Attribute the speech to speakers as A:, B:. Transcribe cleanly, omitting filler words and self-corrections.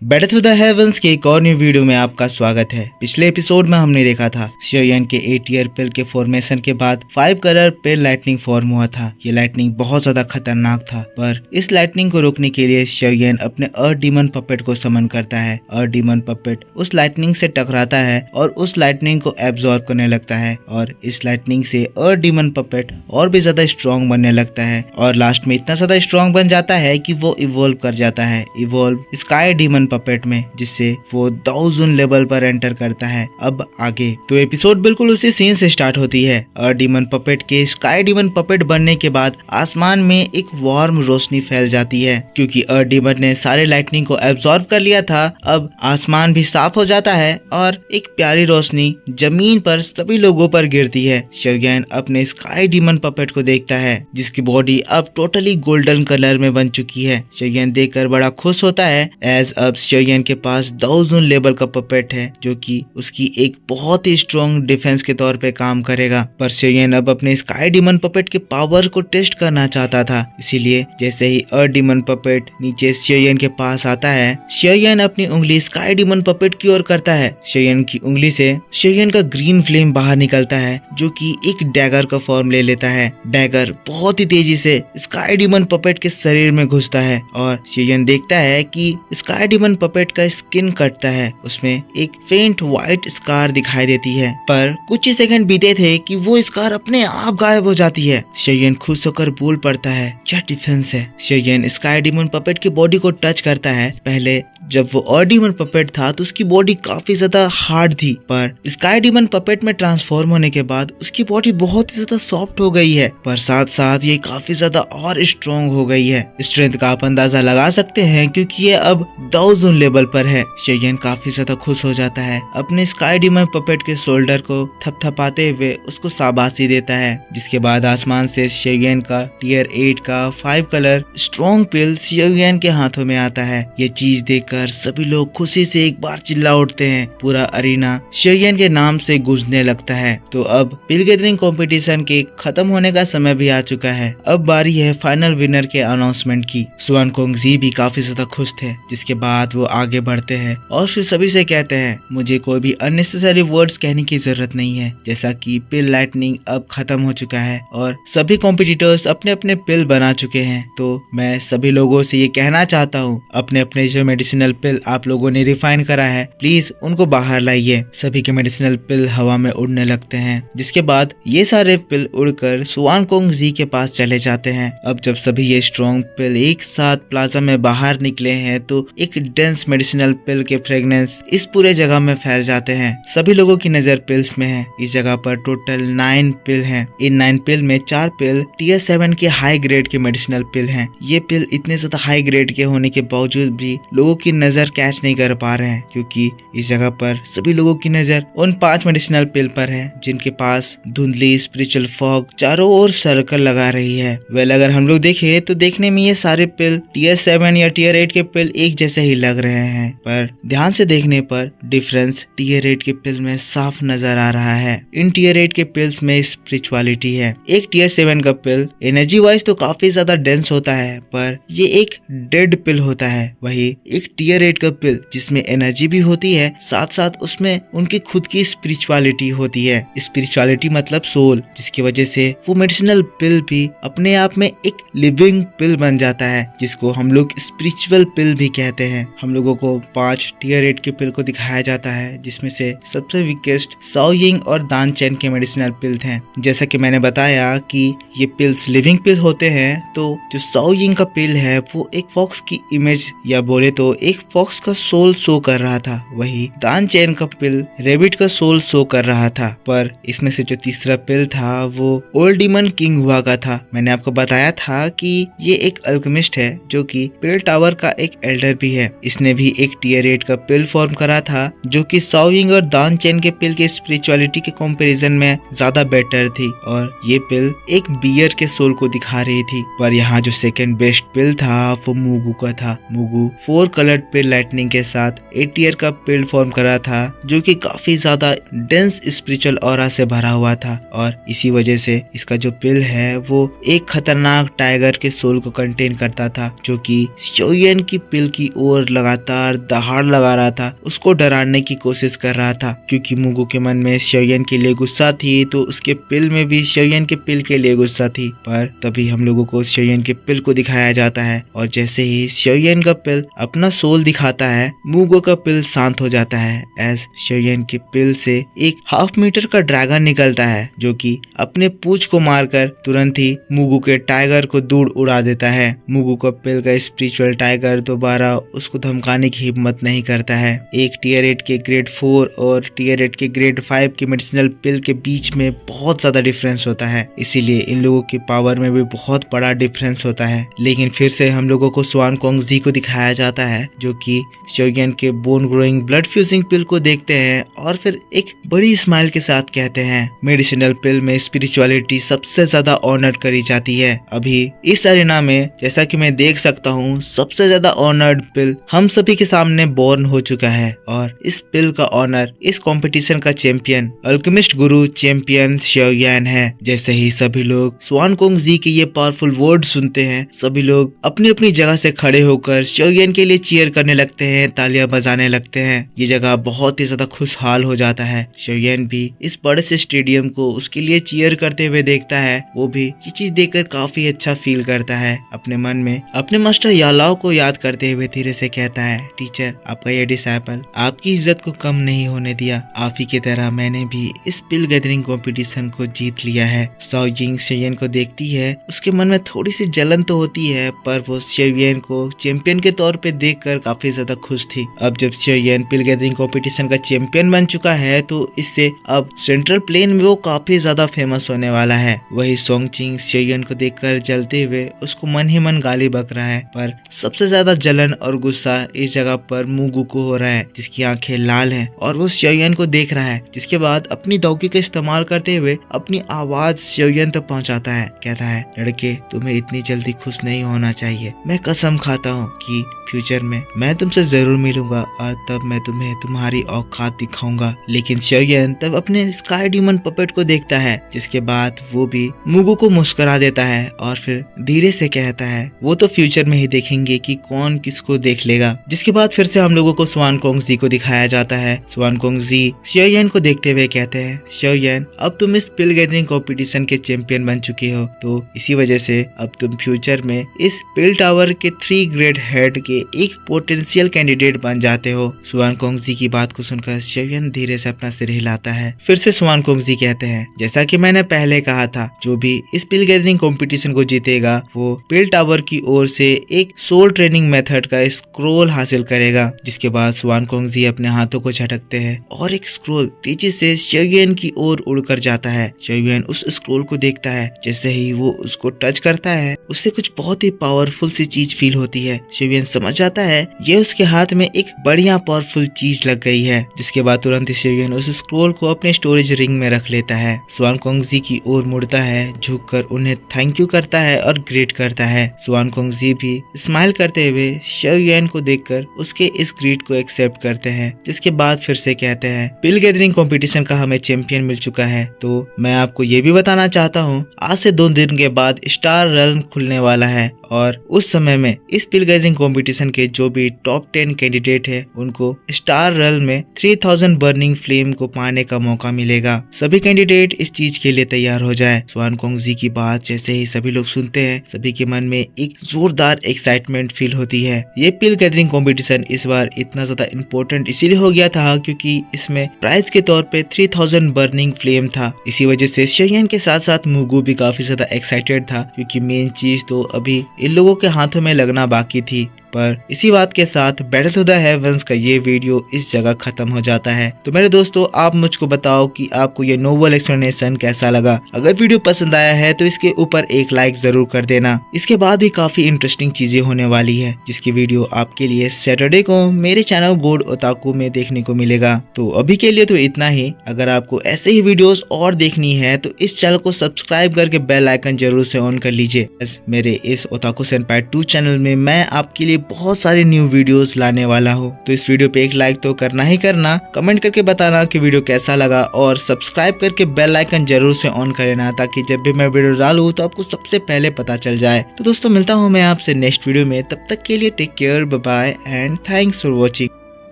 A: Battle through the heavens के एक और न्यू वीडियो में आपका स्वागत है। पिछले एपिसोड में हमने देखा था शियोयन के 8 ईयर पिल के फॉर्मेशन के बाद 5 कलर पिल लाइटनिंग फॉर्म हुआ था। ये लाइटनिंग बहुत ज्यादा खतरनाक था, पर इस लाइटनिंग को रोकने के लिए शियोयन अपने अर्थ डीमन पपेट को समन करता है। अर्थ डीमन पपेट उस लाइटनिंग से टकराता है और उस लाइटनिंग को एब्जॉर्ब करने लगता है और इस लाइटनिंग से अर्थ डीमन पपेट और भी ज्यादा स्ट्रॉन्ग बनने लगता है और लास्ट में इतना ज्यादा स्ट्रॉन्ग बन जाता है कि वो इवॉल्व कर जाता है, इवॉल्व स्काई डीमन पपेट में, जिससे वो 1000 लेवल पर एंटर करता है। अब आगे तो एपिसोड बिल्कुल उसी सीन से स्टार्ट होती है। अर्थ डीमन पपेट के स्काई डीमन पपेट बनने के बाद आसमान में एक वार्म रोशनी फैल जाती है, क्योंकि अर्थ डीमन ने सारे लाइटनिंग को एब्जॉर्ब कर लिया था। अब आसमान भी साफ हो जाता है और एक प्यारी रोशनी जमीन पर सभी लोगों पर गिरती है। शियोयन अपने स्काई डीमन पपेट को देखता है, जिसकी बॉडी अब टोटली गोल्डन कलर में बन चुकी है। शियोयन देखकर बड़ा खुश होता है, एज अब शियोयन के पास 1000 लेवल का पपेट है, जो कि उसकी एक बहुत ही स्ट्रॉन्ग डिफेंस के तौर पे काम करेगा। पर शियोयन अब अपने स्काई डीमन पपेट के पावर को टेस्ट करना चाहता था, इसीलिए जैसे ही अर्थ डीमन पपेट नीचे शियोयन के पास आता है, शियोयन अपनी उंगली स्काई डीमन पपेट की ओर करता है। शियोयन की उंगली से शियोयन का ग्रीन फ्लेम बाहर निकलता है, जो कि एक डैगर का फॉर्म ले लेता है। डैगर बहुत ही तेजी से स्काई डीमन पपेट के शरीर में घुसता है और शियोयन देखता है कि स्काई डीमन पपेट का स्किन कटता है, उसमें एक फेंट व्हाइट स्कार दिखाई देती है। पर कुछ ही सेकंड बीते थे कि वो स्कार अपने आप गायब हो जाती है। शियोयन खुश होकर बोल पड़ता है, क्या डिफेंस है। शियोयन स्काई डीमन पपेट की बॉडी को टच करता है। पहले जब वो अर्थ डीमन पपेट था तो उसकी बॉडी काफी ज्यादा हार्ड थी, पर स्काई डीमन पपेट में ट्रांसफॉर्म होने के बाद उसकी बॉडी बहुत ही ज्यादा सॉफ्ट हो गई है, पर साथ साथ ये काफी ज्यादा और स्ट्रॉन्ग हो गई है। स्ट्रेंथ का आप अंदाजा लगा सकते हैं, क्योंकि ये अब 1000 लेवल पर है। शियोयन काफी ज्यादा खुश हो जाता है, अपने स्काई डीमन पपेट के शोल्डर को थपथपाते हुए उसको शाबाशी देता है। जिसके बाद आसमान से शियोयन का टियर 8 का 5 कलर स्ट्रॉन्ग पिल शियोयन के हाथों में आता है। ये चीज देखकर सभी लोग खुशी से एक बार चिल्ला उठते हैं। पूरा अरीना शियोयन के नाम से गूंजने लगता है। तो अब पिल गैदरिंग कंपटीशन के खत्म होने का समय भी आ चुका है। अब बारी है फाइनल विनर के अनाउंसमेंट की। स्वानकोंग जी भी काफी ज्यादा खुश थे, जिसके बाद वो आगे बढ़ते हैं और फिर सभी से कहते हैं, मुझे कोई भी अननेसेसरी वर्ड्स कहने की जरूरत नहीं है, जैसा कि पिल लाइटनिंग अब खत्म हो चुका है और सभी कॉम्पिटिटर्स अपने अपने पिल बना चुके हैं। तो मैं सभी लोगों से ये कहना चाहता हूँ, अपने अपने जो मेडिसिनल पिल आप लोगों ने रिफाइन करा है, प्लीज उनको बाहर लाइए। सभी के मेडिसिनल पिल हवा में उड़ने लगते हैं, जिसके बाद ये सारे पिल उड़कर स्वानकोंग जी के पास चले जाते हैं। अब जब सभी ये स्ट्रॉन्ग पिल एक साथ प्लाजा में बाहर निकले हैं, तो एक डेंस मेडिसिनल पिल के फ्रेग्रेंस इस पूरे जगह में फैल जाते हैं। सभी लोगों की नजर पिल्स में है। इस जगह पर टोटल 9 पिल हैं। इन 9 पिल में 4 पिल टियर 7 के हाई ग्रेड के मेडिसिनल पिल हैं। ये पिल इतने ज्यादा हाई ग्रेड के होने के बावजूद भी लोगों की नजर कैच नहीं कर पा रहे हैं, क्योंकि इस जगह पर सभी लोगों की नजर उन 5 मेडिसिनल पिल पर है, जिनके पास धुंधली स्पिरिचुअल फॉग चारों ओर सर्कल लगा रही है। वेल, अगर हम लोग देखें तो देखने में ये सारे पिल टियर 7 या टियर 8 के पिल एक जैसे ही लग रहे हैं, पर ध्यान से देखने पर डिफरेंस टियर 8 के पिल में साफ नजर आ रहा है। इन टियर 8 के पिल्स में स्पिरिचुअलिटी है। एक टियर 7 का पिल एनर्जी वाइज तो काफी ज्यादा डेंस होता है, पर ये एक डेड पिल होता है। वही एक टियर 8 का पिल जिसमें एनर्जी भी होती है, साथ साथ उसमें उनकी खुद की स्पिरिचुअलिटी होती है। स्पिरिचुअलिटी मतलब सोल, जिसकी वजह से वो मेडिसिनल पिल भी अपने आप में एक लिविंग पिल बन जाता है, जिसको हम लोग स्पिरिचुअल पिल भी कहते हैं। हम लोगों को 5 टियर 8 के पिल को दिखाया जाता है, जिसमें से सबसे वीकेस्ट साओयिंग और दान चेन के मेडिसिनल पिल हैं। जैसा कि मैंने बताया कि ये पिल्स लिविंग पिल होते हैं, तो जो साओयिंग का पिल है वो एक फॉक्स की इमेज या बोले तो एक फॉक्स का सोल शो कर रहा था। वही दान चेन का पिल रेबिट का सोल शो कर रहा था। पर इसमें से जो तीसरा पिल था वो ओल्ड डीमन किंग हुआ का था। मैंने आपको बताया था कि ये एक अल्केमिस्ट है, जो कि पिल टावर का एक एल्डर भी है। इसने भी एक टियर 8 का पिल फॉर्म करा था, जो कि साओयिंग और दान चेन के पिल के स्पिरिचुअलिटी के कंपैरिजन में ज्यादा बेटर थी, और ये पिल एक बियर के सोल को दिखा रही थी। पर यहाँ जो सेकंड बेस्ट पिल था वो मुगु का था। मुगु 4 कलर्ड पिल लाइटनिंग के साथ 8 ईयर का पिल फॉर्म करा था, जो कि काफी ज्यादा डेंस स्पिरिचुअल ऑरा से भरा हुआ था, और इसी वजह से इसका जो पिल है वो एक खतरनाक टाइगर के सोल को कंटेन करता था, जो कि शियोयन की पिल की ओर पर लगातार दहाड़ लगा रहा था, उसको डराने की कोशिश कर रहा था। क्योंकि मुगु के मन में शियोयन के लिए गुस्सा थी तो उसके पिल में भी शियोयन के पिल के लिए गुस्सा थी। पर तभी हम लोगों को शियोयन के पिल को दिखाया जाता है और जैसे ही शियोयन का पिल अपना सोल दिखाता है, मुगु का पिल शांत हो जाता है। एज शियोयन के पिल से एक 1/2 मीटर का ड्रैगन निकलता है जो कि अपने पूंछ को मारकर तुरंत ही मुगु के टाइगर को दूर उड़ा देता है। मुगु का पिल का स्पिरिचुअल टाइगर दोबारा उसको धमकाने की हिम्मत नहीं करता है। एक टियर 8 के ग्रेड 4 और टियर 8 के ग्रेड 5 के मेडिसिनल पिल के बीच में बहुत ज्यादा डिफरेंस होता है, इसीलिए इन लोगों की पावर में भी बहुत बड़ा डिफरेंस होता है। लेकिन फिर से हम लोगों को स्वान कोंग जी को दिखाया जाता है जो कि शियोयन के बोन ग्रोइंग ब्लड फ्यूजिंग पिल को देखते हैं और फिर एक बड़ी स्माइल के साथ कहते हैं मेडिसिनल पिल में स्पिरिचुअलिटी सबसे ज्यादा ऑनर करी जाती है। अभी इस अरेना में जैसा कि मैं देख सकता हूँ सबसे ज्यादा ऑनर्ड पिल हम सभी के सामने बॉर्न हो चुका है और इस पिल का ऑनर इस कंपटीशन का चैंपियन अल्केमिस्ट गुरु चैंपियन शियोयन है। जैसे ही सभी लोग स्वान कोंग जी के ये पावरफुल वर्ड सुनते हैं, सभी लोग अपनी अपनी जगह से खड़े होकर शियोयन के लिए चीयर करने लगते हैं, तालियां बजाने लगते हैं। ये जगह बहुत ही ज्यादा खुशहाल हो जाता है। शियोयन भी इस बड़े से स्टेडियम को उसके लिए चीयर करते हुए देखता है। वो भी ये चीज देखकर काफी अच्छा फील करता है। अपने मन में अपने मास्टर यालाओ को याद करते हुए धीरे से कहता है, टीचर आपका ये डिसाइपल आपकी इज्जत को कम नहीं होने दिया। आप ही की तरह मैंने भी इस पिल गैदरिंग कंपटीशन को जीत लिया है। साओ जिंग शियोयन को देखती है, उसके मन में थोड़ी सी जलन तो होती है पर वो शियोयन को चैंपियन के तौर पे देखकर काफी ज्यादा खुश थी। अब जब शियोयन पिल गैदरिंग कंपटीशन का चैंपियन बन चुका है तो इससे अब सेंट्रल प्लेन में वो काफी ज्यादा फेमस होने वाला है। वही सोंगचिंग शियोयन को देखकर जलते हुए उसको मन ही मन गाली बक रहा है, पर सबसे ज्यादा जलन और गुस्सा इस जगह पर मुगु को हो रहा है जिसकी आंखें लाल हैं और वो शियोयन को देख रहा है। जिसके बाद अपनी दौकी का इस्तेमाल करते हुए अपनी आवाज शियोयन तक पहुंचाता है। कहता है, लड़के तुम्हें इतनी जल्दी खुश नहीं होना चाहिए। मैं कसम खाता हूँ कि फ्यूचर में मैं तुमसे जरूर मिलूंगा और तब मैं तुम्हें तुम्हारी औकात दिखाऊंगा। लेकिन शियोयन तब अपने स्काई डीमन पपेट को देखता है, जिसके बाद वो भी मुगु को मुस्कुरा देता है और फिर धीरे से कहता है, वो तो फ्यूचर में ही देखेंगे कि कौन किसको देख लेगा। जिसके बाद फिर से हम लोगों को स्वान कोंग जी को दिखाया जाता है। स्वान कोंग जी शियोयन को देखते हुए कहते हैं, शियोयन अब तुम इस पिल गैदरिंग कंपटीशन के चैंपियन बन चुके हो, तो इसी वजह से अब तुम फ्यूचर में इस पिल टावर के 3 ग्रेड हेड के एक पोटेंशियल कैंडिडेट बन जाते हो। स्वान कोंग जी की बात को सुनकर शियोयन धीरे से अपना सिर हिलाता है। फिर से स्वान कोंग जी कहते हैं, जैसा कि मैंने पहले कहा था, जो भी इस पिल गैदरिंग कंपटीशन को जीतेगा वो पिल टावर की ओर से एक सोल ट्रेनिंग मेथड का स्क्रोल हासिल करेगा। जिसके बाद स्वान कोंग जी अपने हाथों को झटकते हैं और एक स्क्रोल तेजी से शियोयन की ओर उड़कर जाता है। शियोयन उस स्क्रोल को देखता है। जैसे ही वो उसको टच करता है उससे कुछ बहुत ही पावरफुल सी चीज फील होती है। शियोयन समझ जाता है ये उसके हाथ में एक बढ़िया पावरफुल चीज लग गई है। जिसके बाद तुरंत शियोयन उस स्क्रोल को अपने स्टोरेज रिंग में रख लेता है। स्वान कोंग जी की ओर मुड़ता है, झुककर उन्हें थैंक यू करता है और ग्रीट करता है। स्वान कोंग जी भी स्माइल करते हुए शियोयन को देखकर उसके इस ग्रीट को एक्सेप्ट करते हैं। जिसके बाद फिर से कहते हैं, पिल गैदरिंग कंपटीशन का हमें चैंपियन मिल चुका है, तो मैं आपको ये भी बताना चाहता हूँ आज से 2 दिन के बाद स्टार रेल्म खुलने वाला है और उस समय में इस पिल गैदरिंग कंपटीशन के जो भी टॉप 10 कैंडिडेट है उनको स्टार रेल्म में 3000 बर्निंग फ्लेम को पाने का मौका मिलेगा। सभी कैंडिडेट इस चीज के लिए तैयार हो जाए। स्वान कोंग जी की बात जैसे ही सभी लोग सुनते हैं, सभी के मन में एक जोरदार एक्साइटमेंट फील होती है। ये पिल गैदरिंग कंपटीशन इस बार इतना ज्यादा इम्पोर्टेंट इसीलिए हो गया था क्योंकि इसमें प्राइज के तौर पे 3000 बर्निंग फ्लेम था। इसी वजह से शियोयन के साथ साथ मुगु भी काफी ज्यादा एक्साइटेड था क्योंकि मेन चीज तो अभी इन लोगों के हाथों में लगना बाकी थी। पर इसी बात के साथ बैटल टू द हेवंस का ये वीडियो इस जगह खत्म हो जाता है। तो मेरे दोस्तों आप मुझको बताओ कि आपको ये नोवेल एक्सप्लेनेशन कैसा लगा। अगर वीडियो पसंद आया है तो इसके ऊपर एक लाइक जरूर कर देना। इसके बाद भी काफी इंटरेस्टिंग चीजें होने वाली है जिसकी वीडियो आपके लिए सैटरडे को मेरे चैनल गोड ओताकू में देखने को मिलेगा। तो अभी के लिए तो इतना ही। अगर आपको ऐसे ही वीडियोस और देखनी है तो इस चैनल को सब्सक्राइब करके बेल आइकन जरूर से ऑन कर लीजिए। मेरे इस ओताकू सेनपाई 2 चैनल में मैं आपके लिए बहुत सारे न्यू वीडियोस लाने वाला हूँ। तो इस वीडियो पे एक लाइक तो करना ही करना, कमेंट करके बताना कि वीडियो कैसा लगा और सब्सक्राइब करके बेल आइकन जरूर से ऑन कर लेना, ताकि जब भी मैं वीडियो डालूं तो आपको सबसे पहले पता चल जाए। तो दोस्तों मिलता हूँ मैं आपसे नेक्स्ट वीडियो में, तब तक के लिए take care, bye bye and thanks for watching.